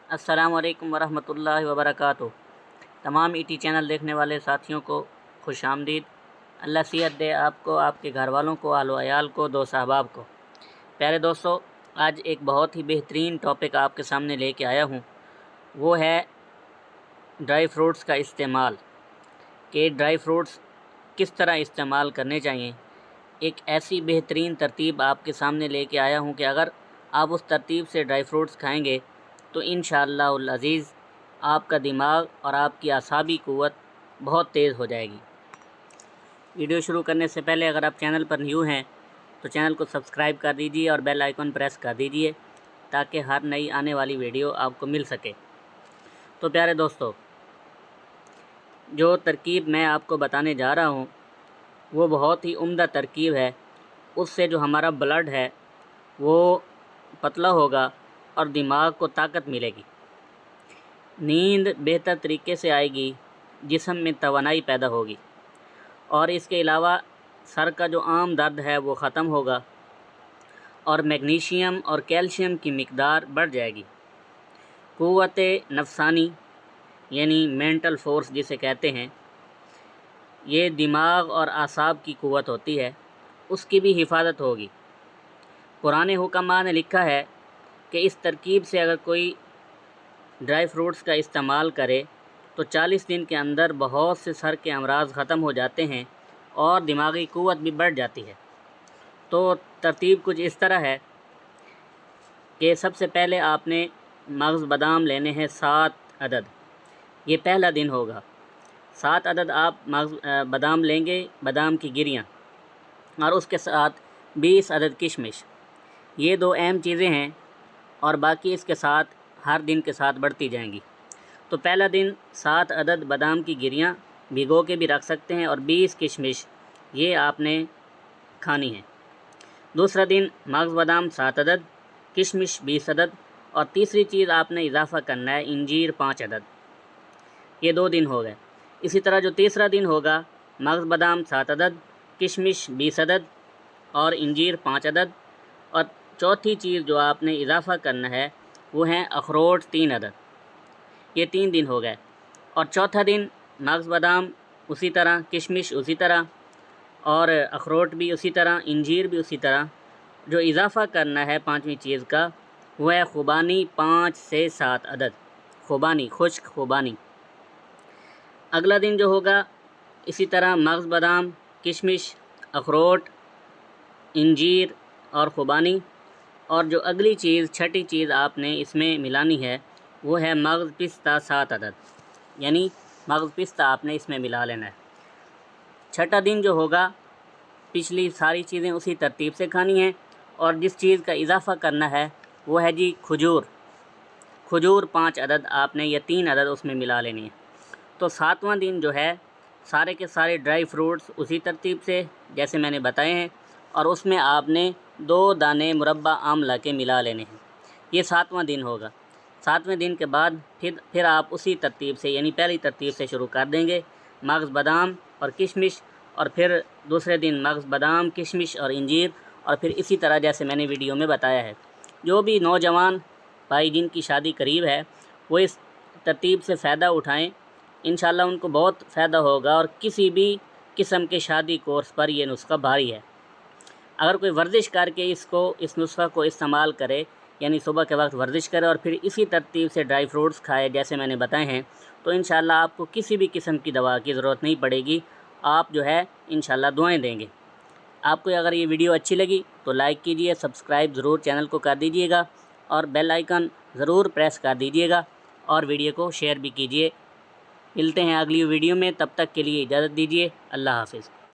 अस्सलाम वालेकुम वरहमतुल्लाहि वबरकातुहू। तमाम ईटी चैनल देखने वाले साथियों को खुश आमदीद। अल्लाह सेहत दे आपको, आपके घर वालों को, आलो अयाल को, दोस्त अहबाब को। प्यारे दोस्तों, आज एक बहुत ही बेहतरीन टॉपिक आपके सामने लेके आया हूँ। वो है ड्राई फ्रूट्स का इस्तेमाल, कि ड्राई फ्रूट्स किस तरह इस्तेमाल करने चाहिए। एक ऐसी बेहतरीन तरतीब आपके सामने लेके आया हूँ कि अगर आप उस तरतीब से ड्राई फ्रूट्स खाएंगे तो इंशाअल्लाहुल अज़ीज़ आपका दिमाग और आपकी आसाबी क़ुव्वत बहुत तेज़ हो जाएगी। वीडियो शुरू करने से पहले अगर आप चैनल पर न्यू हैं तो चैनल को सब्सक्राइब कर दीजिए और बेल आइकन प्रेस कर दीजिए ताकि हर नई आने वाली वीडियो आपको मिल सके। तो प्यारे दोस्तों, जो तरकीब मैं आपको बताने जा रहा हूँ वो बहुत ही उम्दा तरकीब है। उससे जो हमारा ब्लड है वो पतला होगा और दिमाग को ताकत मिलेगी, नींद बेहतर तरीके से आएगी, जिस्म में तवानाई पैदा होगी और इसके अलावा सर का जो आम दर्द है वो ख़त्म होगा और मैग्नीशियम और कैल्शियम की मिक़दार बढ़ जाएगी। क़ुव्वत नफ़सानी यानी मेंटल फोर्स जिसे कहते हैं, ये दिमाग और आसाब की क़ुव्वत होती है, उसकी भी हिफाजत होगी। कुरान हुक्मा ने लिखा है कि इस तरकीब से अगर कोई ड्राई फ्रूट्स का इस्तेमाल करे तो 40 दिन के अंदर बहुत से सर के अमराज ख़त्म हो जाते हैं और दिमागी क़ुव्वत भी बढ़ जाती है। तो तरतीब कुछ इस तरह है कि सबसे पहले आपने मगज़ बादाम लेने हैं 7 अदद। ये पहला दिन होगा। 7 अदद आप मगज़ बादाम लेंगे, बादाम की गिरियाँ, और उसके साथ 20 अदद किशमिश। ये 2 अहम चीज़ें हैं और बाकी इसके साथ हर दिन के साथ बढ़ती जाएंगी। तो पहला दिन 7 अदद बादाम की गिरियाँ भिगो के भी रख सकते हैं और 20 किशमिश ये आपने खानी है। दूसरा दिन मगज़ बादाम 7 अदद, किशमिश 20 अदद, और तीसरी चीज़ आपने इजाफ़ा करना है इंजीर 5 अदद। ये 2 दिन हो गए। इसी तरह जो तीसरा दिन होगा मगज़ बादाम 7 अदद, किशमिश 20 अदद और इंजीर 5 अदद, और चौथी चीज़ जो आपने इजाफ़ा करना है वो हैं अखरोट 3 अदद। ये 3 दिन हो गए। और चौथा दिन मगज़ बादाम उसी तरह, किशमिश उसी तरह और अखरोट भी उसी तरह, इंजीर भी उसी तरह। जो इजाफ़ा करना है पाँचवीं चीज़ का वो है खुबानी 5 से 7 अदद, खुबानी, खुश्क खुबानी। अगला दिन जो होगा इसी तरह मगज़ बादाम, किशमिश, अखरोट, इंजीर और खुबानी। और जो अगली चीज़, छठी चीज़ आपने इसमें मिलानी है वो है मगज़ पिस्ता 7 अदद, यानी मगज़ पिस्ता आपने इसमें मिला लेना है। छठा दिन जो होगा पिछली सारी चीज़ें उसी तरतीब से खानी हैं और जिस चीज़ का इजाफ़ा करना है वो है जी खजूर। खजूर 5 अदद आपने या 3 अदद उसमें मिला लेनी है। तो 7वां दिन जो है सारे के सारे ड्राई फ्रूट्स उसी तरतीब से जैसे मैंने बताए हैं और उसमें आपने 2 दाने मुरब्बा आमला के मिला लेने हैं। ये 7वां दिन होगा। 7वें दिन के बाद फिर आप उसी तरतीब से यानी पहली तरतीब से शुरू कर देंगे, मगज़ बादाम और किशमिश, और फिर दूसरे दिन मगज़ बादाम, किशमिश और इंजीर, और फिर इसी तरह जैसे मैंने वीडियो में बताया है। जो भी नौजवान भाई जिनकी शादी करीब है वो इस तरतीब से फ़ायदा उठाएँ, इंशाअल्लाह उनको बहुत फ़ायदा होगा और किसी भी किस्म के शादी कोर्स पर यह नुस्खा भारी है। अगर कोई वर्जिश करके इस नुस्खा को इस्तेमाल करे, यानी सुबह के वक्त वर्जिश करे और फिर इसी तरतीब से ड्राई फ्रूट्स खाए जैसे मैंने बताए हैं, तो इंशाअल्लाह आपको किसी भी किस्म की दवा की ज़रूरत नहीं पड़ेगी। आप जो है इंशाअल्लाह दुआएं देंगे। आपको अगर ये वीडियो अच्छी लगी तो लाइक कीजिए, सब्सक्राइब ज़रूर चैनल को कर दीजिएगा और बेल आइकन ज़रूर प्रेस कर दीजिएगा और वीडियो को शेयर भी कीजिए। मिलते हैं अगली वीडियो में, तब तक के लिए इजाज़त दीजिए। अल्लाह हाफ़िज़।